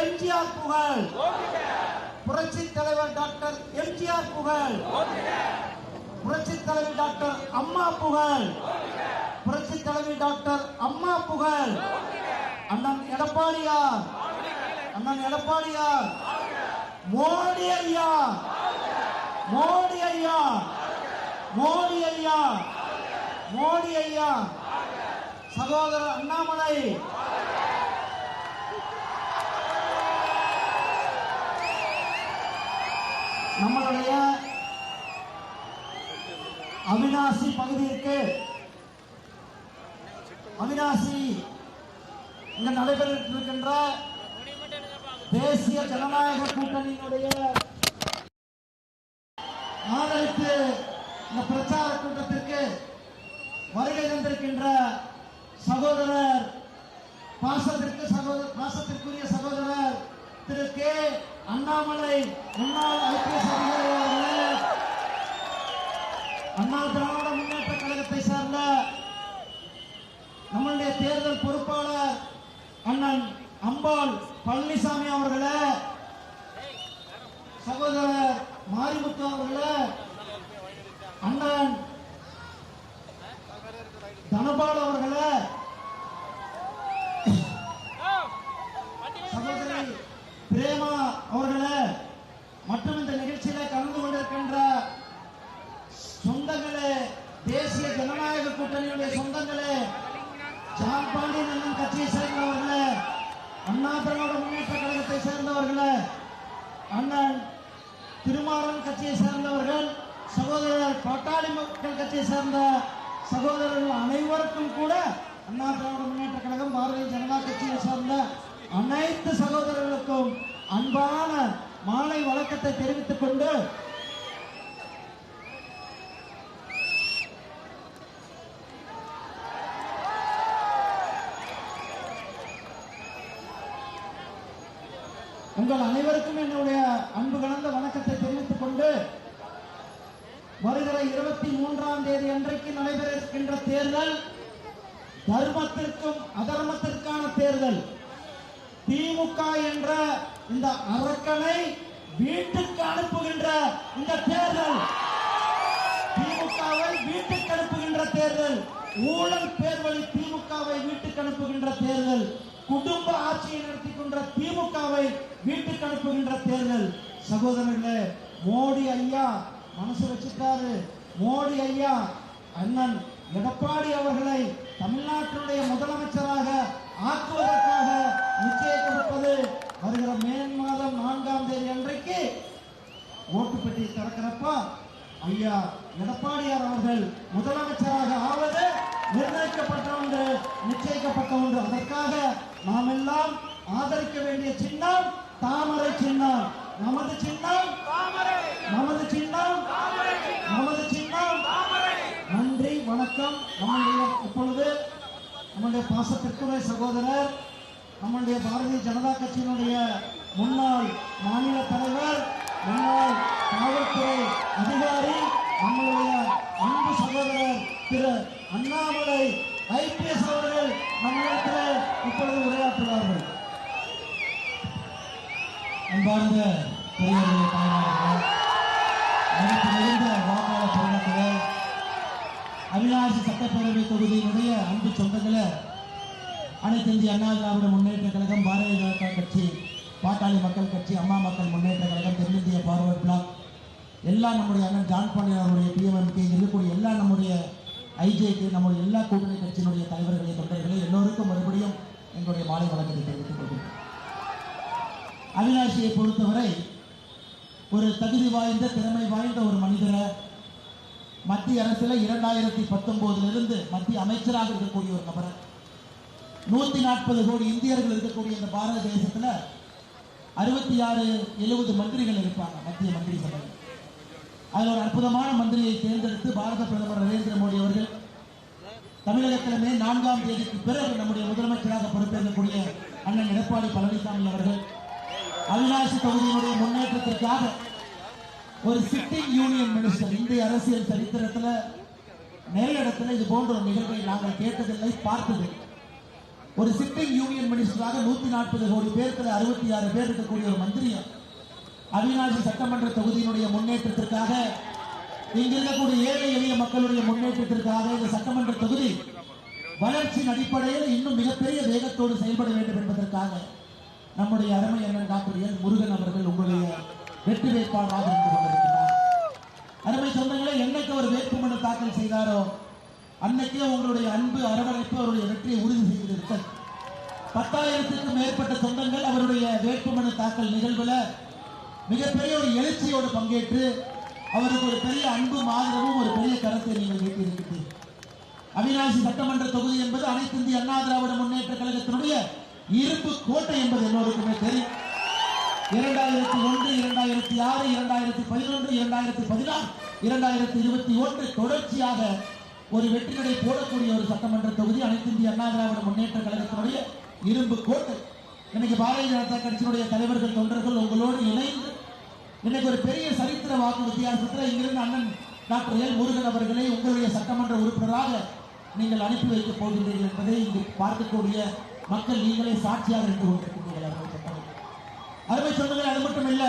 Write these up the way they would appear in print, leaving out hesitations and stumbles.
எம்ஜிஆர் புகழ், புரட்சி தலைவர் டாக்டர் எம்ஜிஆர் புகழ், புரட்சி தலைவி டாக்டர் அம்மா புகழ், புரட்சி தலைவி டாக்டர் அம்மா புகழ். அண்ணன் எடப்பாடியார், அண்ணன் எடப்பாடியார், மோடி ஐயா, மோடி ஐயா, மோடி ஐயா, மோடி ஐயா, சகோதரர் அண்ணாமலை, நம்மளுடைய அவிநாசி பகுதிக்கு, அவிநாசி இங்க நடைபெற்றிருக்கின்ற தேசிய ஜனநாயக கூட்டணியினுடைய ஆதரித்து இந்த பிரச்சார கூட்டத்திற்கு வருகை தந்திருக்கின்ற சகோதரர், பாசத்திற்குரிய சகோதரர் திரு கே அண்ணாமலை, முன்னாள் ஐபிஎஸ் அதிகாரி அவர்களே, அண்ணா திராவிட முன்னேற்ற கழகத்தை சார்ந்த நம்முடைய தேர்தல் பொறுப்பாளர் அண்ணன் அம்பாள் பழனிசாமி அவர்களே, சகோதரர் மாரிமுத்து அவர்களே, அண்ணன் தனபால் அவர்களே, சகோதரி பிரேமா அவர்களே, மற்றும் இந்த நிகழ்ச்சியில கலந்து கொண்டிருக்கின்ற சொந்தங்களே, தேசிய ஜனநாயக கூட்டணியுடைய சொந்தங்களே, ஜான் பாண்டியன் அண்ணன் கட்சியை சேர்ந்தவர்களே, அண்ணா திராவிட முன்னேற்ற கழகத்தை சேர்ந்தவர்களே, அண்ணன் திருமாறன் கட்சியை சேர்ந்தவர்கள், சகோதரர் பாட்டாளி மக்கள் கட்சியை சேர்ந்த சகோதரர்கள் அனைவருக்கும் கூட அண்ணா திராவிட முன்னேற்ற கழகம், பாரதிய ஜனதா கட்சியை சேர்ந்த அனைத்து சகோதரர்களுக்கும் அன்பான மாலை வணக்கத்தை தெரிவித்துக் கொண்டு உங்கள் அனைவருக்கும் என்னுடைய அன்பு கலந்த வணக்கத்தை தெரிவித்துக் கொண்டு, வருகிற 23ஆம் தேதி அன்றைக்கு நடைபெற இருக்கின்ற தேர்தல் தர்மத்திற்கும் அதர்மத்திற்கான தேர்தல். திமுக என்ற இந்த அரக்கனை வீட்டுக்கு அனுப்புகின்ற இந்த தேர்தல், திமுகவை வீட்டுக்கு அனுப்புகின்ற தேர்தல், ஊழல் பேர்வழி திமுகவை வீட்டுக்கு அனுப்புகின்ற தேர்தல், குடும்ப ஆட்சியை நடத்தி கொண்ட திமுகவை வீட்டுக்கு அனுப்புகின்ற தேர்தல். சகோதரர்களே, மோடி ஐயா மனசு வச்சுட்டாரு. மோடி ஐயா அண்ணன் எடப்பாடி அவர்களை தமிழ்நாட்டினுடைய முதலமைச்சராக ஆக்குவதற்காக நிச்சயிக்கப்பட்டது. வருகிற மே மாதம் 4ஆம் தேதி அன்றைக்கு ஓட்டு பெட்டி திறக்கிறப்ப ஐயா எடப்பாடியார் அவர்கள் முதலமைச்சராக ஆவது நிர்ணயிக்கப்பட்ட ஒன்று, நிச்சயிக்கப்பட்ட ஒன்று. அதற்காக நாம் எல்லாம் ஆதரிக்க வேண்டிய சின்னம் தாமரை சின்னம். நமது சின்னம் நமது சின்னம் நமது சின்னம். நன்றி, வணக்கம். இப்பொழுது நம்முடைய பாசத்திற்குரிய சகோதரர், நம்முடைய பாரதிய ஜனதா கட்சியினுடைய முன்னாள் மாநில தலைவர், முன்னாள் காவல்துறை அதிகாரி, நம்முடைய அன்பு சகோதரர் திரு அண்ணாமலை ஐபிஎஸ் அவர்கள் நம்மிடத்தில் இப்பொழுது உரையாற்றுவார்கள். அன்பார்ந்த பெரியவர்களே, தாய்மார்களே, மதிப்பு மிகுந்த வாக்காளர் பெருமக்களே, அவிநாசி சட்டப்பேரவை தொகுதியினுடைய அன்பு சொந்தங்களே, அனைத்து இந்திய அண்ணா திராவிட முன்னேற்ற கழகம், பாரதிய ஜனதா கட்சி, பாட்டாளி மக்கள் கட்சி, அம்மா மக்கள் முன்னேற்ற கழகம், தென்னிந்திய பார்வர்ட் பிளாக், எல்லாம் நம்முடைய அண்ணன் ஜான் பாண்டியன் அவருடைய பிஎம்எம்கே இருக்கக்கூடிய எல்லா நம்முடைய ஐஜேக்கு, நம்முடைய எல்லா கூட்டணி கட்சியினுடைய தலைவர்களை, தொண்டர்களே, எல்லோருக்கும் மறுபடியும் எங்களுடைய மாலை வணக்கத்தை தெரிவித்துக் கொள்கிறேன். அவிநாசியை பொறுத்தவரை ஒரு தகுதி வாய்ந்த, திறமை வாய்ந்த ஒரு மனிதரை மத்திய அரசில் 2019 மத்திய அமைச்சராக இருக்கக்கூடிய ஒரு நபர், 140 கோடி இந்தியர்கள் இருக்கக்கூடிய இந்த பாரத தேசத்தில் 66-70 மந்திரிகள் இருப்பாங்க மத்திய மந்திரி சபை. அதில் ஒரு அற்புதமான மந்திரியை தேர்ந்தெடுத்து பாரத பிரதமர் நரேந்திர மோடி அவர்கள் தமிழகத்தில் மே 4ஆம் தேதிக்கு பிறகு நம்முடைய முதலமைச்சராக பொறுப்பேற்கக்கூடிய அண்ணன் எடப்பாடி பழனிசாமி அவர்கள் அவிநாசி தொகுதியினுடைய முன்னேற்றத்திற்காக ஒரு சிட்டிங் யூனியன் மினிஸ்டர், இந்திய அரசியல் சரித்திரத்தில் நிறைய இடத்துல இது போன்ற ஒரு நிகழ்வை நாங்கள் கேட்டதில்லை, பார்த்தது. ஒரு சிட்டிங் யூனியன் மினிஸ்டராக 140 கோடி பேருக்கு 66 பேர் இருக்கக்கூடிய ஒரு மந்திரியா அவிநாசி சட்டமன்ற தொகுதியினுடைய முன்னேற்றத்திற்காக, இங்க இருக்கக்கூடிய ஏழை எளிய மக்களுடைய முன்னேற்றத்திற்காக இந்த சட்டமன்ற தொகுதி வளர்ச்சியின் அடிப்படையில் இன்னும் மிகப்பெரிய வேகத்தோடு செயல்பட வேண்டும் என்பதற்காக நம்முடைய அருமை அண்ணன் டாக்டர் எல் முருகன் அவர்கள் உங்களுடைய வெற்றி வேட்பாளராக இருந்து கொண்டிருக்கிறார். அருமை சொந்தங்களே, என்னைக்கு அவர் வேட்புமனு தாக்கல் செய்தாரோ அன்னைக்கே உங்களுடைய அன்பு அரவணைப்பு அவருடைய வெற்றியை உறுதி செய்திருக்கிறது. 10,000க்கும் மேற்பட்ட சொந்தங்கள் அவருடைய வேட்புமனு தாக்கல் நிகழ்வுல மிகப்பெரிய ஒரு எழுச்சியோடு பங்கேற்று அவருக்கு ஒரு பெரிய அன்பும் ஆதரவும் ஒரு பெரிய கருத்தை நீங்கள் நீட்டியிருக்கிறீர்கள். அவிநாசி சட்டமன்ற தொகுதி என்பது அனைத்து இந்திய அண்ணா திராவிட முன்னேற்ற கழகத்தினுடைய இரும்பு கோட்டை என்பது எல்லோருக்குமே தெரியும். 2001, 2006, 2011, 2016, 2021 தொடர்ச்சியாக ஒரு வெற்றி நடை போடக்கூடிய ஒரு சட்டமன்ற தொகுதி அனைத்து இந்திய அண்ணா திராவிட முன்னேற்ற கழகத்தினுடைய இரும்பு கோட்டை. இன்னைக்கு பாரதிய ஜனதா கட்சியினுடைய தலைவர்கள் தொண்டர்கள் உங்களோடு இணைந்து இன்னைக்கு ஒரு பெரிய சரித்திர வாக்கு வித்தியாசத்தில் இங்கிருந்து அண்ணன் டாக்டர் எல் முருகன் அவர்களை உங்களுடைய சட்டமன்ற உறுப்பினராக நீங்கள் அனுப்பி வைக்கப் போகின்றீர்கள் என்பதை இங்கு பார்க்கக்கூடிய மக்கள் நீங்களே சாட்சியாக இருந்து கொண்டிருக்கின்றீர்கள். அருமை சொந்தங்கள், அது மட்டும் இல்ல,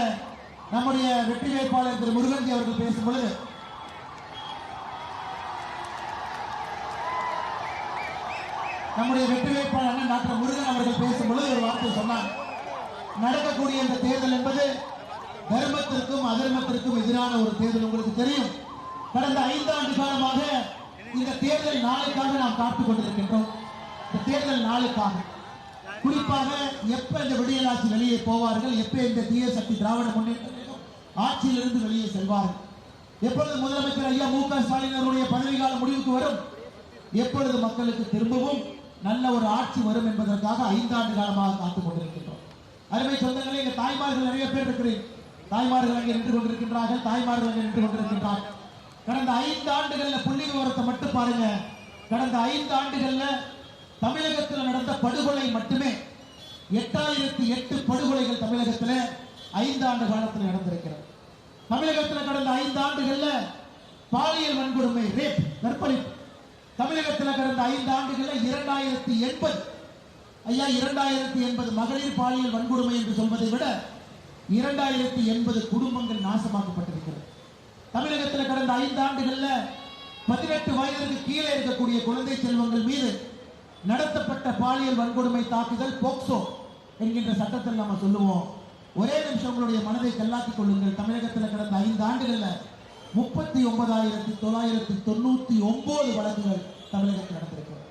நம்முடைய வெற்றி வேட்பாளர் திரு முருகன்ஜி அவர்கள் பேசும்பொழுது நம்முடைய வெற்றி வேட்பாளர் அண்ணன் டாக்டர் முருகன் அவர்கள் பேசும்பொழுது ஒரு வார்த்தை சொன்னார். நடக்கக்கூடிய இந்த தேர்தல் என்பது தர்மத்திற்கும் அதர்மத்திற்கும் எதிரான ஒரு தேர்தல். உங்களுக்கு தெரியும், கடந்த 5 ஆண்டு காலமாக இந்த தேர்தல் நாளுக்காக நாம் காத்துக் கொண்டிருக்கின்றோம். இந்த தேர்தல் நாளுக்காக, குறிப்பாக எப்ப இந்த விடியலாட்சி வெளியே போவார்கள், எப்ப இந்த தீய சக்தி திராவிட முன்னேற்ற ஆட்சியிலிருந்து வெளியே செல்வார்கள், எப்பொழுது முதலமைச்சர் ஐயா மு.க. ஸ்டாலின் அவருடைய பதவி காலம் முடிவுக்கு வரும், எப்பொழுது மக்களுக்கு திரும்பவும் நல்ல ஒரு ஆட்சி வரும் என்பதற்காக 5 ஆண்டு காலமாக காத்துக் கொண்டிருக்கின்றோம். அருமை சொந்தங்களே, இங்க தாய்மார்கள் நிறைய பேர் இருக்கிறேன். தாய்மார்கள் அங்கே நின்று கொண்டிருக்கின்றார்கள், தாய்மார்கள் அங்கே நின்று கொண்டிருக்கின்றார்கள். கடந்த 5 ஆண்டுகள்ல புள்ளி விவரத்தை மட்டும் பாருங்க. கடந்த 5 ஆண்டுகள்ல தமிழகத்தில் நடந்த படுகொலை மட்டுமே 8008 படுகொலைகள் தமிழகத்தில் 5 ஆண்டு காலத்தில் நடந்திருக்கிறது. தமிழகத்தில் கடந்த 5 ஆண்டுகள்ல பாலியல் வன்கொடுமை, ரேப், கற்பழிப்பு தமிழகத்தில் கடந்த 5 ஆண்டுகள்ல 2080 ஐயா 2080 மகளிர் பாலியல் வன்கொடுமை என்று சொல்வதை விட 2080 குடும்பங்கள் நாசமாக்கப்பட்டிருக்கிறது. தமிழகத்தில் கடந்த 5 ஆண்டுகள்ல 18 வயதிற்கு கீழே இருக்கக்கூடிய குழந்தை செல்வங்கள் மீது நடத்தப்பட்ட பாலியல் வன்கொடுமை தாக்குதல் போக்சோ என்கின்ற சட்டத்தில் நம்ம சொல்லுவோம். ஒரே நிமிஷம் உங்களுடைய மனதை கல்லாக்கிக் கொள்ளுங்கள். தமிழகத்தில் கடந்த 5 ஆண்டுகள்ல 39,999 வழக்குகள் தமிழகத்தில் நடந்திருக்கிறது.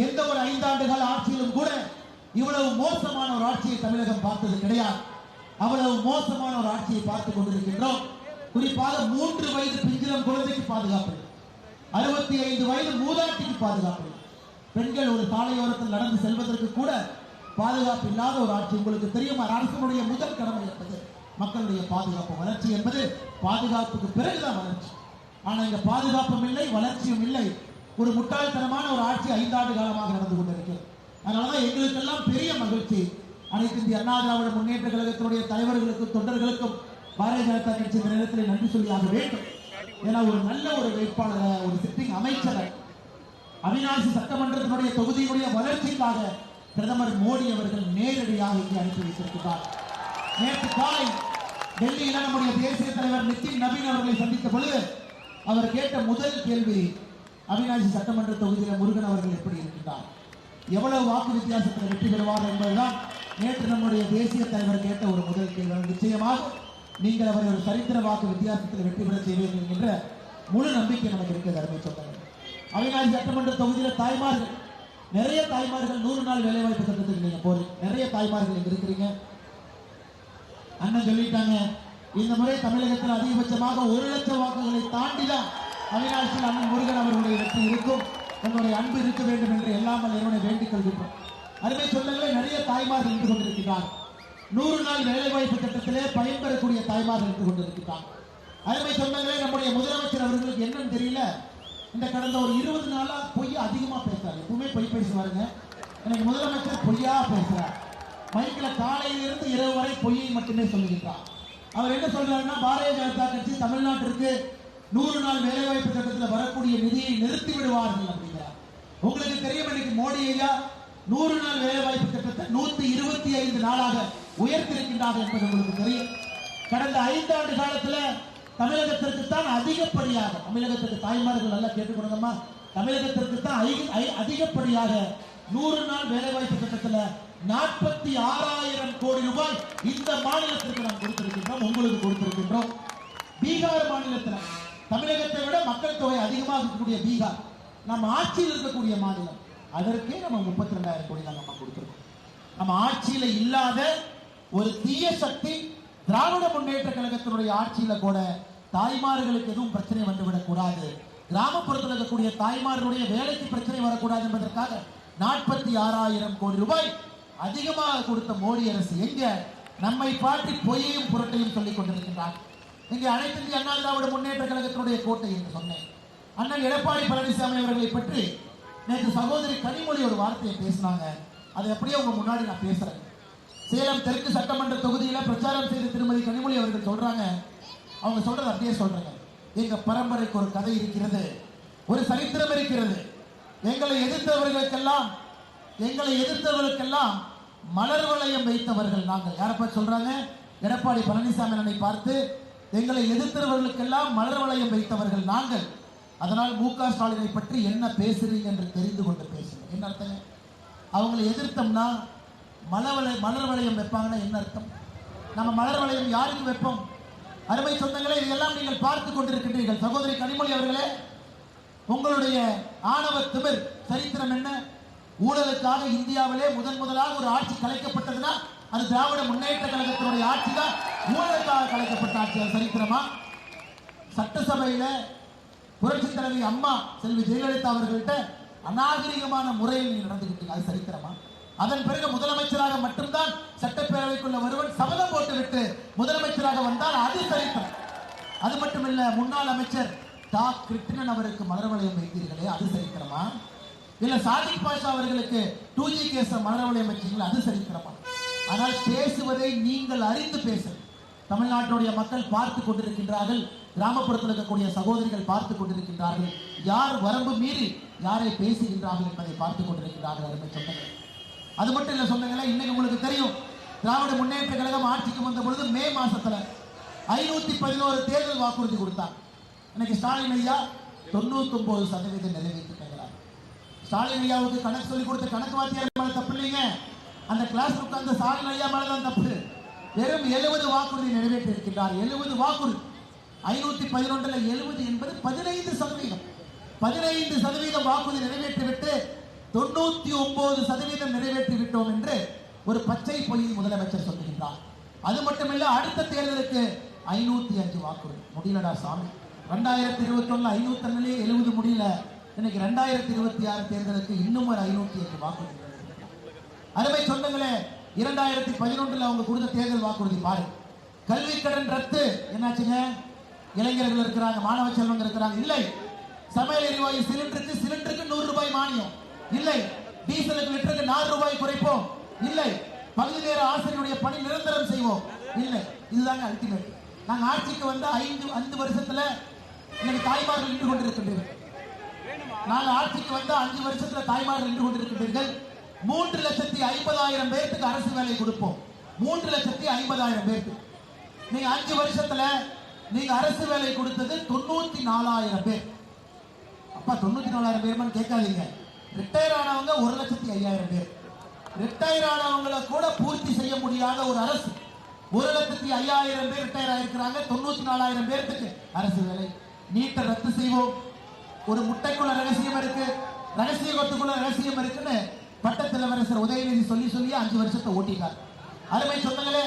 எந்த ஒரு 5 ஆண்டு கால ஆட்சியிலும் கூட இவ்வளவு மோசமான ஒரு ஆட்சியை தமிழகம் பார்த்தது கிடையாது. அவ்வளவு மோசமான ஒரு ஆட்சியை பார்த்துக் கொண்டிருக்கின்றோம். குறிப்பாக 3 வயது பிஞ்சிலம் குழந்தைக்கு பாதுகாப்பு, 65 வயது மூதாட்டிக்கு பாதுகாப்பு, பெண்கள் ஒரு சாலையோரத்தில் நடந்து செல்வதற்கு கூட பாதுகாப்பு இல்லாத ஒரு ஆட்சி. உங்களுக்கு தெரியும், அரசனுடைய முதல் கடமை என்பது மக்களுடைய பாதுகாப்பு. வளர்ச்சி என்பது பாதுகாப்புக்கு பிறகுதான் வளர்ச்சி. ஆனா இங்க பாதுகாப்பும் இல்லை, வளர்ச்சியும் இல்லை. ஒரு முட்டாள்தனமான ஒரு ஆட்சி 5 ஆண்டு காலமாக நடந்து கொண்டிருக்கிறது. அதனாலதான் எங்களுக்கெல்லாம் பெரிய மகிழ்ச்சி. அனைத்து இந்திய அண்ணா திராவிட முன்னேற்ற கழகத்தினுடைய தலைவர்களுக்கும் தொண்டர்களுக்கும் பாரதிய ஜனதா கட்சி இந்த நேரத்தில் நன்றி சொல்லியாக வேண்டும். ஏன்னா ஒரு நல்ல ஒரு வேட்பாளரை, ஒரு சிட்டிங் அமைச்சரை அவிநாசி சட்டமன்றத்தினுடைய தொகுதியினுடைய வளர்ச்சிக்காக பிரதமர் மோடி அவர்கள் நேரடியாக இங்கே அனுப்பி வைத்திருக்கிறார். நேற்று காலை டெல்லியில நம்முடைய தேசிய தலைவர் நிதின் நவீன் அவர்களை சந்தித்த பொழுது அவர் கேட்ட முதல் கேள்வி, அவிநாசி சட்டமன்ற தொகுதியில் முருகன் அவர்கள் எப்படி இருக்கின்றார், எவ்வளவு வாக்கு வித்தியாசத்தில் வெற்றி பெறுவார் என்பதுதான் நேற்று நம்முடைய தேசிய தலைவர் கேட்ட ஒரு முதல் கேள்வி. நிச்சயமாக நீங்கள் அவரை ஒரு சரித்திர வாக்கு வித்தியாசத்தில் வெற்றி பெற செய்வீர்கள் என்கின்ற முழு நம்பிக்கை நமக்கு இருக்கிறது. அருமை சொன்னாங்க. அவிநாசி சட்டமன்ற தொகுதியில் தாய்மார்கள், நிறைய தாய்மார்கள் 100 நாள் வேலைவாய்ப்பு திட்டத்துக்கு நீங்க போறீங்க. நிறைய தாய்மார்கள் இங்க இருக்கிறீங்க. அண்ணன் சொல்லிட்டாங்க, இந்த முறை தமிழகத்தில் அதிகபட்சமாக 1 லட்சம் வாக்குகளை தாண்டிதான் அவிநாசியில் அண்ணன் முருகன் அவர்களுடைய வெற்றி இருக்கும். உங்களுடைய அன்பு இருக்க வேண்டும் என்று எல்லாம் என்னுடைய வேண்டிக் கொள்கின்றோம். அருமை சொந்தங்களே, நிறைய தாய்மார்கள் நின்று கொண்டிருக்கிறார். 100 நாள் வேலைவாய்ப்பு திட்டத்திலே பயன்பெறக்கூடிய தாய்மார்கள் நின்று கொண்டிருக்கிறார். அருமை சொந்தங்களே, நம்முடைய முதலமைச்சர் அவர்களுக்கு என்னன்னு தெரியல, இந்த கடந்த ஒரு 20 நாளா பொய் அதிகமா பேசுறாரு. எப்பவுமே பொய் பேசுவாருங்க. எனக்கு முதலமைச்சர் பொய்யா பேசுறார். மைக்கில் காலையிலிருந்து இரவு வரை பொய்யை மட்டுமே சொல்லுகிறார். அவர் என்ன சொல்றாருன்னா, பாரதிய ஜனதா கட்சி தமிழ்நாட்டிற்கு 100 நாள் வேலைவாய்ப்பு திட்டத்தில் வரக்கூடிய நிதியை நிறுத்தி விடுவார்கள் அப்படிங்கிறார். உங்களுக்கு தெரியும், இன்னைக்கு மோடி ஐயா 100 நாள் வேலை வாய்ப்பு திட்டத்தை 125 நாளாக உயர்த்திருக்கின்றார்கள் என்பது உங்களுக்கு தெரியும். கடந்த 5 ஆண்டு காலத்துல தமிழகத்திற்கு தான் அதிகப்படியாக, தமிழகத்துக்கு தாய்மார்கள் நல்லா கேட்டுக்கொடுங்கம்மா, தமிழகத்திற்கு தான் அதிகப்படியாக 100 நாள் வேலை வாய்ப்பு திட்டத்துல 46,000 கோடி ரூபாய் இந்த மாநிலத்திற்கு நாம் கொடுத்திருக்கின்றோம், உங்களுக்கு கொடுத்திருக்கின்றோம். பீகார் மாநிலத்தில் தமிழகத்தை விட மக்கள் தொகை அதிகமாக இருக்கக்கூடிய பீகார் நம்ம ஆட்சியில் இருக்கக்கூடிய மாநிலம், அதற்கே நம்ம 32,000 கோடி நம்ம கொடுத்திருக்கோம். நம்ம ஆட்சியில இல்லாத ஒரு தீய சக்தி திராவிட முன்னேற்ற கழகத்தினுடைய ஆட்சியில கூட தாய்மார்களுக்கு எதுவும் பிரச்சனை வந்துவிடக் கூடாது, கிராமப்புறத்தில் இருக்கக்கூடிய தாய்மார்களுடைய வேலைக்கு பிரச்சனை வரக்கூடாது என்பதற்காக 46,000 கோடி ரூபாய் அதிகமாக கொடுத்த மோடி அரசு எங்க நம்மை பாட்டி பொய்யையும் புரட்டையும் சொல்லிக் கொண்டிருக்கின்றார். இங்கே அனைத்து இந்திய அண்ணா திராவிட முன்னேற்ற கழகத்தினுடைய கோட்டை என்று சொன்னேன். அண்ணன் எடப்பாடி பழனிசாமி அவர்களை பற்றி நேற்று சகோதரி கனிமொழி ஒரு வார்த்தையை பேசினாங்க, அதை அப்படியே உங்க முன்னாடி நான் பேசுறேன். சேலம் தெற்கு சட்டமன்ற தொகுதியில பிரச்சாரம் செய்த திருமதி கனிமொழி அவர்கள் சொல்றாங்க, அவங்க சொல்றது அப்படியே சொல்றாங்க, எங்க பரம்பரைக்கு ஒரு கதை இருக்கிறது, ஒரு சரித்திரம் இருக்கிறது. எங்களை எதிர்த்தவர்களுக்கெல்லாம் மலர் வளையம் வைத்தவர்கள் நாங்கள். யாரை பார்த்து சொல்றாங்க? எடப்பாடி பழனிசாமி அண்ணனை பார்த்து, எங்களை எதிர்த்தவர்களுக்கெல்லாம் மலர் வளையம் வைத்தவர்கள் நாங்கள். அதனால் மு.க. ஸ்டாலினை பற்றி என்ன பேசுறீங்க என்று தெரிந்து கொண்டு பேசுங்க. என்ன அர்த்தம்? அவங்களை எதிர்த்தோம்னா மலர் வளையம் வைப்பாங்கன்னா என்ன அர்த்தம்? நம்ம மலர் வளையம் யாருக்கு வைப்போம்? அருமை சொந்தங்களே, இதெல்லாம் நீங்கள் பார்த்து கொண்டிருக்கின்றீர்கள். சகோதரி கனிமொழி அவர்களே, உங்களுடைய ஆணவ திமிர் சரித்திரம் என்ன? ஊழலுக்காக இந்தியாவிலே முதலாக ஒரு ஆட்சி கலைக்கப்பட்டதுன்னா அது திராவிட முன்னேற்ற கழகத்தினுடைய ஆட்சி தான். ஊழலுக்காக கலைக்கப்பட்ட ஆட்சி, அது சரித்திரமா? சட்டசபையில புரட்சி தலைவி அம்மா செல்வி ஜெயலலிதா அவர்கள்ட்ட அநாகரிகமான முறையில் நீங்க நடந்துகிட்டீங்க, அது சரித்திரமா? அதன் பிறகு முதலமைச்சராக மட்டும்தான் சட்டப்பேரவைக்குள்ள ஒருவன் சபதம் போட்டுவிட்டு முதலமைச்சராக வந்தால் அது சரித்திரம். அது மட்டுமில்ல, முன்னாள் அமைச்சர் டா கிருஷ்ணன் அவருக்கு மலர் வளையம் வைத்தீர்களே, அது சரித்திரமா? இல்ல சாதிக் பாஷா அவர்களுக்கு 2G கேஸ் மலர் வளையம் வச்சீங்களா, அது சரித்திரமா? ஆனால் பேசுவதை நீங்கள் அறிந்து பேசுங்கள். தமிழ்நாட்டுடைய மக்கள் பார்த்து கொண்டிருக்கின்றார்கள், கிராமப்புறத்தில் இருக்கக்கூடிய சகோதரிகள் பார்த்து கொண்டிருக்கின்றார்கள், யார் வரம்பு மீறி யாரை பேசுகின்றார்கள் என்பதை பார்த்து கொண்டிருக்கின்றார்கள். அருமை சொந்தங்கள், அது மட்டும் இல்ல சொந்தங்களே, இன்னைக்கு உங்களுக்கு தெரியும், திராவிட முன்னேற்ற கழகம் ஆட்சிக்கு வந்த பொழுது மே மாசத்துல 511 தேர்தல் வாக்குறுதி கொடுத்தார். இன்னைக்கு ஸ்டாலின் ஐயா 99% நிறைவேற்றிட்டார். ஸ்டாலின் ஐயாவுக்கு கணக்கு சொல்லி கொடுத்த கணக்கு வாத்தியார் மேல தப்பு இல்லைங்க, அந்த கிளாஸ் உட்கார்ந்த ஸ்டாலின் ஐயா மேலதான் தப்பு. வெறும் 70 வாக்குறுதி நிறைவேற்றி இருக்கின்றார். 70 வாக்குறுதி, 511 70 என்பது 15%. 15% வாக்குறுதி நிறைவேற்றிவிட்டு 99% நிறைவேற்றி விட்டோம் என்று ஒரு பச்சை பொய்யை முதலமைச்சர் சொல்லுகின்றார். அது மட்டுமில்ல, அடுத்த தேர்தலுக்கு 505 வாக்குறுதி. முடியலடா சாமி, 2021 501 70 முடியல, இன்னைக்கு 2026 தேர்தலுக்கு இன்னும் ஒரு 505 வாக்குறுதி. அருமை சொந்தங்களே, 2011 அவங்க கொடுத்த தேர்தல் வாக்குறுதி பாருங்க. கல்வி கடன் ரத்து, என்னாச்சுங்க? இளைஞர்கள் இருக்கிறாங்க, மாணவ செல்வங்கள் இருக்கிறாங்க, இல்லை. சமையல் எரிவாயு சிலிண்டருக்கு 100 ரூபாய் மானியம், இல்லை. டீசலுக்கு லிட்டருக்கு 4 ரூபாய் குறைப்போம், இல்லை. பகுதி நேர ஆசிரியருடைய பணி நிரந்தரம் செய்வோம், இல்லை. இதுதாங்க அல்டிமேட். நாங்க ஆட்சிக்கு வந்த 5 வருஷத்துல இன்னைக்கு தாய்மார்கள் நின்று கொண்டிருக்கின்றீர்கள். நாங்க ஆட்சிக்கு வந்த 5 வருஷத்துல தாய்மார்கள் நின்று கொண்டிருக்கின்றீர்கள். 3,50,000 பேருக்கு அரசு வேலை கொடுப்போம். 3,50,000 பேருக்கு. நீங்க 5 வருஷத்துல நீங்க அரசு வேலை கொடுத்தது 94,000 பேர். அப்பா 94,000 பேர் கேட்காதீங்க. ரிட்டையர் ஆனவங்க 1,05,000 பேர். ரிட்டையர் ஆனவங்களை கூட பூர்த்தி செய்ய முடியாத ஒரு அரசு. 1,05,000 பேர் ரிட்டையர் ஆயிருக்கிறாங்க. 94,000 பேருக்கு அரசு வேலை. நீட்டை ரத்து செய்வோம். ஒரு முட்டைக்குள்ள ரகசியம் இருக்கு, ரகசிய கொத்துக்குள்ள ரகசியம் இருக்குன்னு பட்டத்திலவரசர் உதயநிதி சொல்லி 5 வருஷத்தை ஓட்டிட்டார். அருமை சொந்தங்களே,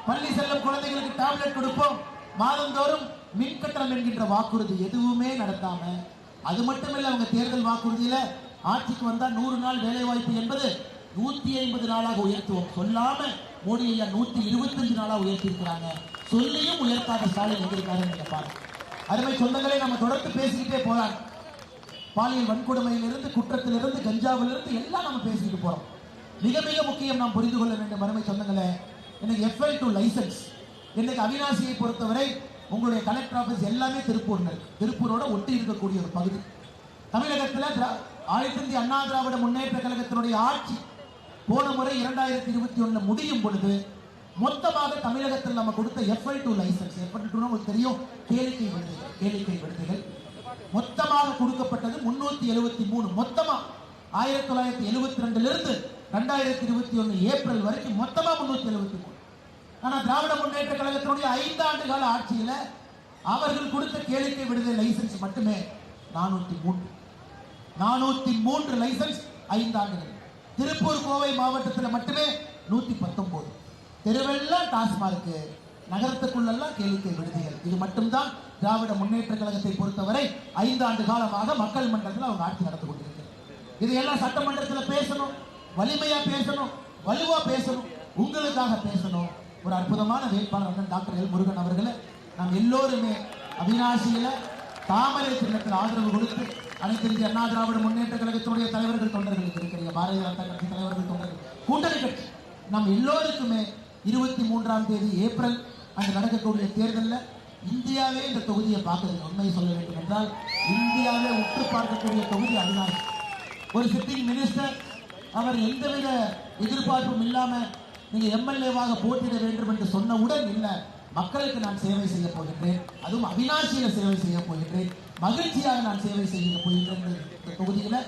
பள்ளி செல்லும் குழந்தைகளுக்கு டேப்லெட் கொடுப்போம், மாதந்தோறும் மின் கட்டணம் என்கின்ற வாக்குறுதி எதுவுமே நடத்தாம, அது மட்டுமில்ல, அவங்க தேர்தல் வாக்குறுதியில ஆட்சிக்கு வந்தா 100 நாள் வேலை வாய்ப்பு என்பது 150 நாளாக உயர்த்துவோம் சொல்லாம மோடி ஐயா 125 நாளாக உயர்த்தி இருக்கிறாங்க. சொல்லியும் உயர்த்தாத ஸ்டாலின் எங்கிருக்காரு நீங்க பாருங்க. அருமை சொந்தங்களே, நம்ம தொடர்ந்து பேசிக்கிட்டே போறாங்க. பாலியல் வன்கொடுமையிலிருந்து, குற்றத்திலிருந்து, கஞ்சாவிலிருந்து எல்லாம் நம்ம பேசிட்டு போறோம். மிக மிக முக்கியம் நாம் புரிந்து கொள்ள வேண்டும் அருமை சொந்தங்களே, இன்னைக்கு FL2 லைசன்ஸ். இன்னைக்கு அவிநாசியை பொறுத்தவரை உங்களுடைய கலெக்டர் ஆபீஸ் எல்லாமே திருப்பூரோட ஒட்டி இருக்கக்கூடிய ஒரு பகுதி. தமிழகத்தில் அனைத்து இந்திய அண்ணா திராவிட முன்னேற்ற கழகத்தினுடைய ஆட்சி போன முறை 2021 முடியும் பொழுது மொத்தமாக தமிழகத்தில் நம்ம கொடுத்த FL2 லைசன்ஸ், FL2 உங்களுக்கு தெரியும், கேளிக்கை விடுதிகள் மொத்தமாக கொடுக்கப்பட்டது 373. மொத்தமா 1972 இருந்து 2021 ஏப்ரல் வரைக்கும் மொத்தமா 373. ஆனா திராவிட முன்னேற்ற கழகத்தினுடைய 5 ஆண்டு கால ஆட்சியில அவர்கள் கொடுத்த கேளிக்கை விடுதலை லைசன்ஸ் மட்டுமே 403 லைசன்ஸ் 5 ஆண்டுகள். திருப்பூர் கோவை மாவட்டத்தில் மட்டுமே 119. தெருவெல்லாம் டாஸ்மார்க், நகரத்துக்குள்ளெல்லாம் கேளிக்கை விடுதிகள். இது மட்டும்தான் திராவிட முன்னேற்ற கழகத்தை பொறுத்தவரை 5 ஆண்டு காலமாக மக்கள் மன்றத்தில் அவங்க ஆட்சி நடந்து கொண்டிருக்கிறது. இதையெல்லாம் சட்டமன்றத்தில் பேசணும், வலிமையா பேசணும், வலுவா பேசணும், உங்களுக்காக பேசணும். ஒரு அற்புதமான வேட்பாளர் டாக்டர் எல் முருகன் அவர்களை நாம் எல்லோருமே அவிநாசியில தாமரை சின்னத்தில் ஆதரவு கொடுத்து அனைத்து இந்திய அண்ணா திராவிட முன்னேற்ற கழகத்தினுடைய தலைவர்கள் தொண்டர்களுக்கு இருக்கிற பாரதிய ஜனதா கட்சி தலைவர்கள் தொண்டர்கள் கூட்டணி கட்சி நம் எல்லோருக்குமே 23ஆம் தேதி ஏப்ரல் அங்கு நடக்கக்கூடிய தேர்தலில் இந்தியாவே இந்த தொகுதியை பார்க்குது. உண்மையை சொல்ல வேண்டும் என்றால் இந்தியாவே உற்று பார்க்கக்கூடிய தொகுதி அவிநாசி. ஒரு சிட்டிங் மினிஸ்டர் அவர் எந்தவித எதிர்பார்ப்பும் இல்லாம நீங்க எம்எல்ஏவாக போட்டியிட வேண்டும் என்று சொன்னவுடன் இல்லை, மக்களுக்கு நான் சேவை செய்ய போகின்றேன், அதுவும் அவிநாசியில சேவை செய்ய போகின்றேன், மகிழ்ச்சியாக நான் சேவை செய்ய போகின்றேன். இந்த தொகுதியில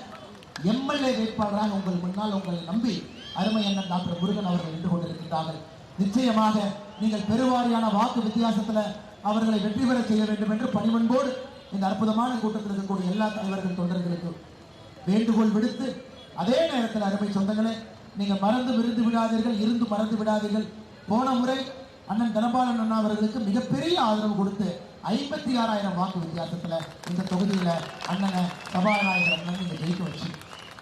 எம்எல்ஏ வேட்பாளராக உங்கள் முன்னால் உங்களை நம்பி அருமை அண்ணன் டாக்டர் முருகன் அவர்கள் நின்று கொண்டிருக்கின்றார்கள். நிச்சயமாக நீங்கள் பெருவாரியான வாக்கு வித்தியாசத்தில் அவர்களை வெற்றி பெற செய்ய வேண்டும் என்று பணிவன்போடு இந்த அற்புதமான கூட்டத்தில் இருக்கக்கூடிய எல்லா தலைவர்கள் தொண்டர்களுக்கும் வேண்டுகோள் விடுத்து, அதே நேரத்தில் அருமை சொந்தங்களே, நீங்க மறந்து விடாதீர்கள், இருந்து மறந்து விடாதீர்கள். போன முறை அண்ணன் தனபாலன் அண்ணா அவர்களுக்கு மிகப்பெரிய ஆதரவு கொடுத்து 56,000 வாக்கு வித்தியாசத்துல இந்த தொகுதியில அண்ணனை சபாநாயகர் அண்ணன் நீங்க ஜெயிக்க வச்சு,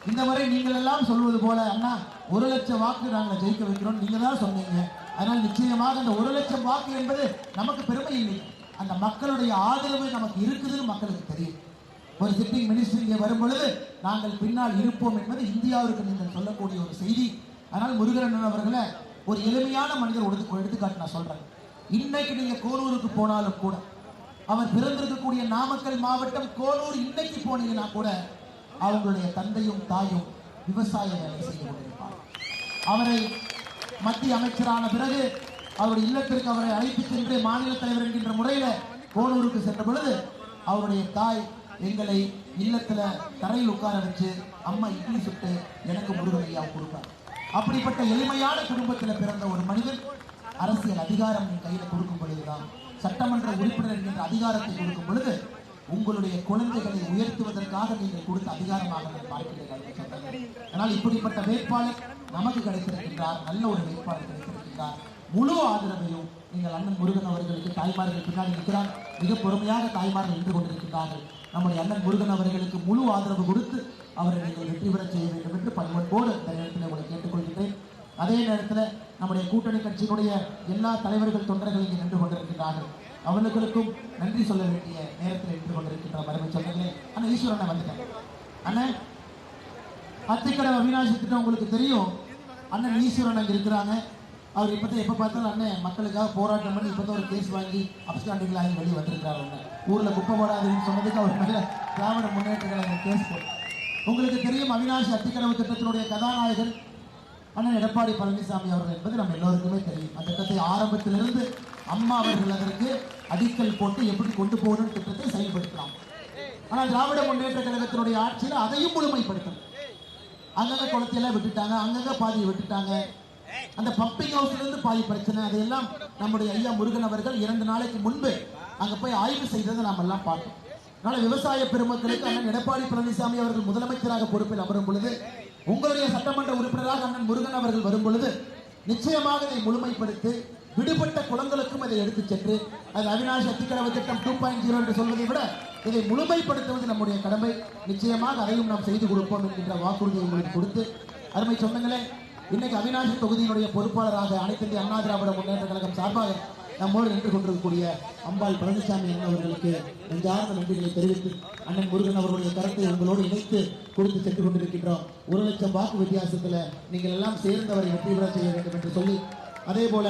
இந்த முறை நீங்கள் எல்லாம் சொல்வது போல அண்ணா 1,00,000 வாக்கு நாங்கள் ஜெயிக்க வைக்கிறோம் நீங்க தான் சொன்னீங்க. அதனால் நிச்சயமாக அந்த 1,00,000 வாக்கு என்பது நமக்கு பெருமை இல்லை, அந்த மக்களுடைய ஆதரவு நமக்கு இருக்குதுன்னு மக்களுக்கு தெரியும். ஒரு சிட்டிங் மினிஸ்டர் இங்கே வரும் பொழுது நாங்கள் பின்னால் இருப்போம் என்பது இந்தியாவிற்கு நீங்கள் சொல்லக்கூடிய ஒரு செய்தி. அதனால் முருகன் அவர்களை ஒரு எளிமையான மனிதர் எடுத்துக்காட்டு நான் சொல்றேன். இன்னைக்கு நீங்க கோனூருக்கு போனாலும் கூட, அவர் பிறந்திருக்கக்கூடிய நாமக்கல் மாவட்டம் கோனூர், இன்னைக்கு போனீங்கன்னா கூட அவங்களுடைய தந்தையும் தாயும் விவசாய வேலை செய்து கொண்டிருப்பார். அவரை மத்திய அமைச்சரான பிறகு அவருடைய இல்லத்திற்கு அவரை அழைத்து சென்று மாநில தலைவர் என்கின்ற முறையில கோனூருக்கு சென்ற பொழுது அவருடைய தாய் எங்களை இல்லத்துல தரையில் உட்கார வச்சு அம்மா இட்லி சுட்டு எனக்கு முருகன் ஐயா கொடுப்பார். அப்படிப்பட்ட எளிமையான குடும்பத்தில் பிறந்த ஒரு மனிதன் அரசியல் அதிகாரம் நீ கையில கொடுக்கும் பொழுதுதான், சட்டமன்ற உறுப்பினர் என்கின்ற அதிகாரத்தை கொடுக்கும் பொழுது உங்களுடைய குழந்தைகளை உயர்த்துவதற்காக நீங்கள் கொடுத்த அதிகாரமாக பார்க்கிறீர்கள். ஆனால் இப்படிப்பட்ட வேட்பாளர் நமக்கு கிடைத்திருக்கின்றார், நல்ல ஒரு வேட்பாளர் கிடைத்திருக்கின்றார். முழு ஆதரவையும் நீங்கள் அண்ணன் முருகன் அவர்களுக்கு தாய்மார்கள் பின்னாடி நிற்கிறார், மிக பொறுமையாக தாய்மார்கள் நின்று கொண்டிருக்கின்றார்கள். நம்முடைய அண்ணன் முருகன் அவர்களுக்கு முழு ஆதரவு கொடுத்து அவரை நீங்கள் வெற்றி பெற செய்ய வேண்டும் என்று பணிவன்போடு இந்த நேரத்தில் உங்களை கேட்டுக்கொள்கின்றேன். அதே நேரத்தில் நம்முடைய கூட்டணி கட்சியினுடைய எல்லா தலைவர்கள் தொண்டர்கள் இங்கே நின்று கொண்டிருக்கின்றார்கள். அவர்களுக்கும் நன்றி சொல்ல வேண்டிய நேரத்தில் நின்று கொண்டிருக்கின்ற மரபை சொன்னீங்களே. அண்ணன் ஈஸ்வரன் வந்துட்டேன். அண்ணன் அத்திக்கடை அவிநாசி திட்டம் உங்களுக்கு தெரியும். அண்ணன் ஈஸ்வரன் அங்கே இருக்கிறாங்க. அவர் இப்பதான் எப்ப பார்த்தாலும் அண்ணன் மக்களுக்காக போராட்டம் பண்ணி இப்பதான் ஒரு கேஸ் வாங்கி அப்ஸ்காண்டிங்களாகி வெளியே வந்திருக்கிறார். அண்ணன் ஊர்ல குப்பை போடாதுன்னு சொன்னதுக்கு அவர் மேல திராவிட முன்னேற்ற கழக கேஸ் போட்டு. உங்களுக்கு தெரியும், அவிநாசி அத்திக்கடவு திட்டத்தினுடைய கதாநாயகன் அண்ணன் எடப்பாடி பழனிசாமி அவர்கள் என்பது நம்ம எல்லோருக்குமே தெரியும். அந்த திட்டத்தை ஆரம்பத்திலிருந்து அம்மா அவர்கள் அதற்கு அடிக்கல் போட்டு எப்படி கொண்டு போகணும் திட்டத்தை செயல்படுத்தலாம். ஆனால் திராவிட முன்னேற்ற கழகத்தினுடைய ஆட்சியில் அதையும் முழுமைப்படுத்தணும். அங்கங்க குளத்தையெல்லாம் விட்டுட்டாங்க, அங்கங்க பாதியை விட்டுட்டாங்க. அந்த பம்பிங் ஹவுஸ்ல இருந்து பாதி பிரச்சனை, அதையெல்லாம் நம்முடைய ஐயா முருகன் அவர்கள் 2 நாளைக்கு முன்பு அங்க போய் ஆய்வு செய்ததை நாம் எல்லாம் பார்த்தோம். அதனால விவசாய பெருமக்களுக்கு அண்ணன் எடப்பாடி பழனிசாமி அவர்கள் முதலமைச்சராக பொறுப்பில் அமரும் பொழுது, உங்களுடைய சட்டமன்ற உறுப்பினராக அண்ணன் முருகன் அவர்கள் வரும் பொழுது நிச்சயமாக இதை முழுமைப்படுத்தி விடுபட்ட குளங்களுக்கும் இதை எடுத்துச் சென்று அது அவிநாசி அத்திக்கடவு திட்டம் 2.0 என்று சொல்வதை விட இதை முழுமைப்படுத்துவது நம்முடைய கடமை. நிச்சயமாக அதையும் நாம் செய்து கொடுப்போம் என்கின்ற வாக்குறுதியை உங்களுக்கு கொடுத்து, அருமை சொந்தங்களே, இன்னைக்கு அவிநாசி தொகுதியினுடைய பொறுப்பாளராக அனைத்து இந்திய அண்ணா திராவிட முன்னேற்ற கழகம் சார்பாக நம்மோடு நின்று கொண்டிருக்கக்கூடிய அம்பாள் பழனிசாமி அவர்களுக்கு நெஞ்சார்ந்த நன்றிகளை தெரிவித்து, அண்ணன் முருகன் அவர்களுடைய கருத்தை உங்களோடு இணைத்து கொடுத்து சென்று கொண்டிருக்கின்றோம். 1,00,000 வாக்கு வித்தியாசத்தில் நீங்கள் எல்லாம் சேர்ந்தவரை வெற்றி பெற செய்ய வேண்டும் என்று சொல்லி, அதே போல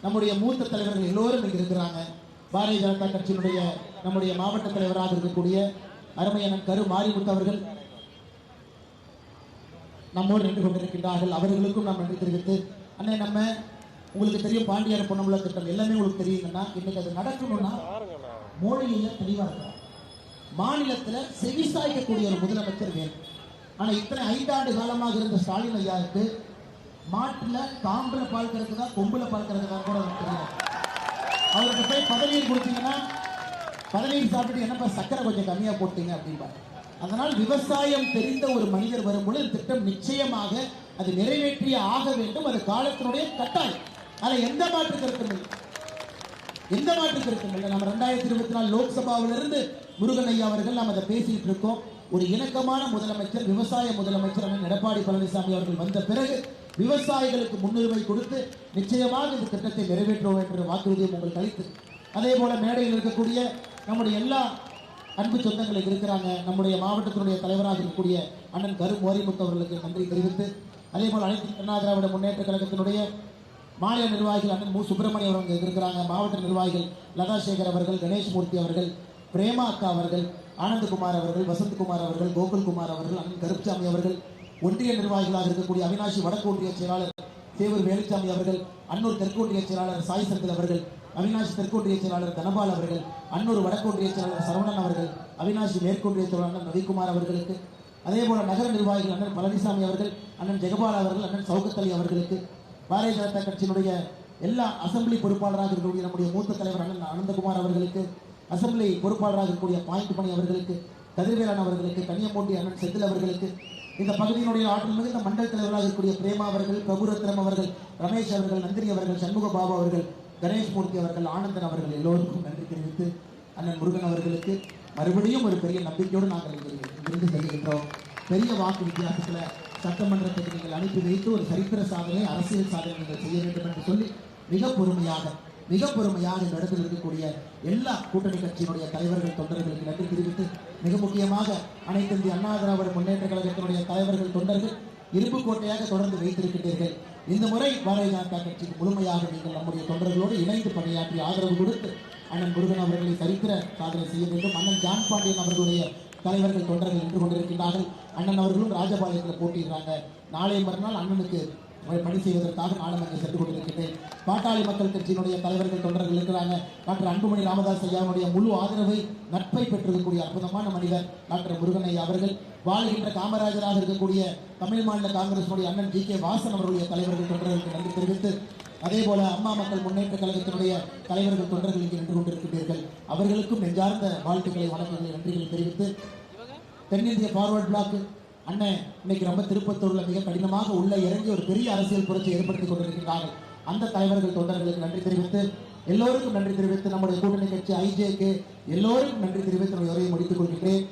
நம்முடைய மூத்த தலைவர்கள் எல்லோரும் இங்கு இருக்கிறாங்க. பாரதிய ஜனதா கட்சியினுடைய நம்முடைய மாவட்ட தலைவராக இருக்கக்கூடிய அருமையண்ணன் கரு மாரிமுத்து அவர்கள், நம்மோடு நின்று கொண்டிருக்கின்றார்கள். அவர்களுக்கும் நாம் நன்றி தெரிவித்து, அண்ணே நம்ம உங்களுக்கு தெரியும் பாண்டியார் பொன்னம்பல திட்டம் எல்லாமே உங்களுக்கு தெரியுங்கன்னா, இன்னைக்கு அது நடக்கணும்னா மொழியில தெளிவா இருக்கிறார். மாநிலத்துல செவிசாய்க்கக்கூடிய ஒரு முதலமைச்சர் வேணும். ஆனா இத்தனை 5 ஆண்டு காலமாக இருந்த ஸ்டாலின் ஐயாவுக்கு மாட்டுல காம்புல பால் கறக்குதா கொம்புல பால் கறக்குதா கூட அவருக்கு தெரியல. அவருக்கு போய் பதநீர் கொடுத்தீங்கன்னா, பதநீர் சாப்பிட்டு என்னப்பா சக்கரை கொஞ்சம் கம்மியா போட்டீங்க அப்படின்பா. அதனால் விவசாயம் தெரிந்த ஒரு மனிதர் வரும்பொழுது திட்டம் நிச்சயமாக அது நிறைவேற்றியே ஆக வேண்டும். அது காலத்தினுடைய கட்டாயம். அதுல எந்த மாற்று கருத்தும் இல்லை, எந்த மாற்று கருத்தும் இல்லை. நம்ம 2024 லோக்சபாவிலிருந்து முருகன் ஐயா அவர்கள் நாம் அதை பேசிட்டு இருக்கோம். ஒரு இணக்கமான முதலமைச்சர், விவசாய முதலமைச்சர் எடப்பாடி பழனிசாமி அவர்கள் வந்த பிறகு விவசாயிகளுக்கு முன்னுரிமை கொடுத்து நிச்சயமாக இந்த திட்டத்தை நிறைவேற்றுவோம் என்ற வாக்குறுதியை உங்களுக்கு அளித்து, அதே போல மேடையில் இருக்கக்கூடிய நம்முடைய எல்லா அன்பு சொந்தங்களுக்கு இருக்கிறாங்க. நம்முடைய மாவட்டத்தினுடைய தலைவராக இருக்கக்கூடிய அண்ணன் கரு மோரிமுத்து அவர்களுக்கு நன்றி தெரிவித்து, அதே போல் அனைத்து அண்ணா திராவிட முன்னேற்ற கழகத்தினுடைய மாநில நிர்வாகிகள் அண்ணன் மு சுப்பிரமணியம் அவர்கள் இருக்கிறாங்க. மாவட்ட நிர்வாகிகள் லதா சேகர் அவர்கள், கணேஷ்மூர்த்தி அவர்கள், பிரேமா அக்கா அவர்கள், ஆனந்தகுமார் அவர்கள், வசந்த்குமார் அவர்கள், கோகுல்குமார் அவர்கள், அண்ணன் கருப்சாமி அவர்கள், ஒன்றிய நிர்வாகிகளாக இருக்கக்கூடிய அவினாசி வடக்கு ஒன்றிய செயலாளர் சேவூர் வேலுச்சாமி அவர்கள், அன்னூர் தெற்கு ஒன்றிய செயலாளர் சாய் சந்தில் அவர்கள், அவினாசி தெற்கு ஒன்றிய செயலாளர் தனபால் அவர்கள், அன்னூர் வடக்கு ஒன்றிய செயலாளர் சரவணன் அவர்கள், அவினாசி மேற்கொன்றிய செயலாளர் ரவிக்குமார் அவர்களுக்கு, அதே போல நகர நிர்வாகிகள் அண்ணன் பழனிசாமி அவர்கள், அண்ணன் ஜெகபால் அவர்கள், அண்ணன் சவுகத் அலி அவர்களுக்கு, பாரதிய ஜனதா கட்சியினுடைய எல்லா அசம்பிளி பொறுப்பாளராக இருக்கக்கூடிய நம்முடைய மூத்த தலைவர் அண்ணன் அனந்தகுமார் அவர்களுக்கு, அசம்பிளி பொறுப்பாளராக இருக்கக்கூடிய பாயிண்ட் பணி அவர்களுக்கு, கதிர்வேலன் அவர்களுக்கு, கன்னியமூண்டி அண்ணன் செந்தில் அவர்களுக்கு, இந்த பகுதியினுடைய ஆற்றல் மிகுந்த மண்டல தலைவராக இருக்கக்கூடிய பிரேமா அவர்கள், பிரபுரத்னம் அவர்கள், ரமேஷ் அவர்கள், நந்தினி அவர்கள், சண்முக பாபு அவர்கள், கணேஷ்மூர்த்தி அவர்கள், ஆனந்தன் அவர்கள் எல்லோருக்கும் நன்றி தெரிவித்து, அண்ணன் முருகன் அவர்களுக்கு மறுபடியும் ஒரு பெரிய நம்பிக்கையோடு நாங்கள் இங்கிருந்து செல்கின்றோம். பெரிய வாக்கு வித்தியாசத்தில் சட்டமன்றத்துக்கு நீங்கள் அனுப்பி வைத்து ஒரு சரித்திர சாதனை, அரசியல் சாதனை நீங்கள் செய்ய வேண்டும் என்று சொல்லி மிக பொறுமையாக இந்த இடத்தில் இருக்கக்கூடிய எல்லா கூட்டணி கட்சியினுடைய தலைவர்கள், தொண்டர்களுக்கு நன்றி தெரிவித்து, மிக முக்கியமாக அனைத்து இந்திய அண்ணா திராவிட முன்னேற்ற கழகத்தினுடைய தலைவர்கள், தொண்டர்கள் இரும்பு கோட்டையாக தொடர்ந்து வைத்திருக்கின்றீர்கள். இந்த முறை பாரதிய ஜனதா கட்சிக்கு முழுமையாக நீங்கள் நம்முடைய தொண்டர்களோடு இணைந்து பணியாற்றி ஆதரவு கொடுத்து அண்ணன் முருகன் அவர்களை சரித்திர சாதனை செய்ய வேண்டும். அண்ணன் ஜான் பாண்டியன் அவர்களுடைய தலைவர்கள், தொண்டர்கள் நின்று கொண்டிருக்கின்றார்கள். அண்ணன் அவர்களும் ராஜபாளையத்தில் போட்டிடுறாங்க. நாளை மறுநாள் அண்ணனுக்கு பணி செய்வதற்காக நானும் அங்கே சென்று கொண்டிருக்கின்றேன். பாட்டாளி மக்கள் கட்சியினுடைய தலைவர்கள், தொண்டர்கள் இருக்கிறாங்க. டாக்டர் அன்புமணி ராமதாஸ் ஐயாவுடைய முழு ஆதரவை, நட்பை பெற்றிருக்கக்கூடிய அற்புதமான மனிதர் டாக்டர் முருகன் ஐயா அவர்கள், வாழ்கின்ற காமராஜராக இருக்கக்கூடிய தமிழ் மாநில காங்கிரசினுடைய அண்ணன் ஜி கே வாசன் அவருடைய தலைவர்கள், தொண்டர்களுக்கு நன்றி தெரிவித்து, அதே போல அம்மா மக்கள் முன்னேற்ற கழகத்தினுடைய தலைவர்கள், தொண்டர்கள் இங்கே நின்று கொண்டிருக்கின்றீர்கள். அவர்களுக்கும் நெஞ்சார்ந்த வாழ்த்துக்களை, வணக்கங்களை, நன்றிகளை தெரிவித்து, தென்னிந்திய ஃபார்வர்ட் பிளாக் அண்ணன் இன்னைக்கு ரொம்ப திருப்பத்தூர்ல மிக கடினமாக உள்ள இறங்கி ஒரு பெரிய அரசியல் புரட்சி ஏற்படுத்திக் கொண்டிருக்கிறார்கள். அந்த தலைவர்கள், தொண்டர்களுக்கு நன்றி தெரிவித்து, எல்லோருக்கும் நன்றி தெரிவித்து, நம்முடைய கூட்டணி கட்சி ஐஜேக்கு எல்லோருக்கும் நன்றி தெரிவித்து நம்முடைய உரையை முடித்துக் கொள்கின்றேன்.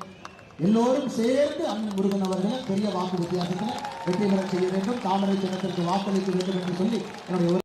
எல்லோரும் சேர்ந்து அண்ணன் முருகன் அவர்களை பெரிய வாக்கு வித்தியாசத்தில் வெற்றி பெற செய்ய வேண்டும். தாமரை சின்னத்திற்கு வாக்களிக்க வேண்டும் என்று சொல்லி என்னுடைய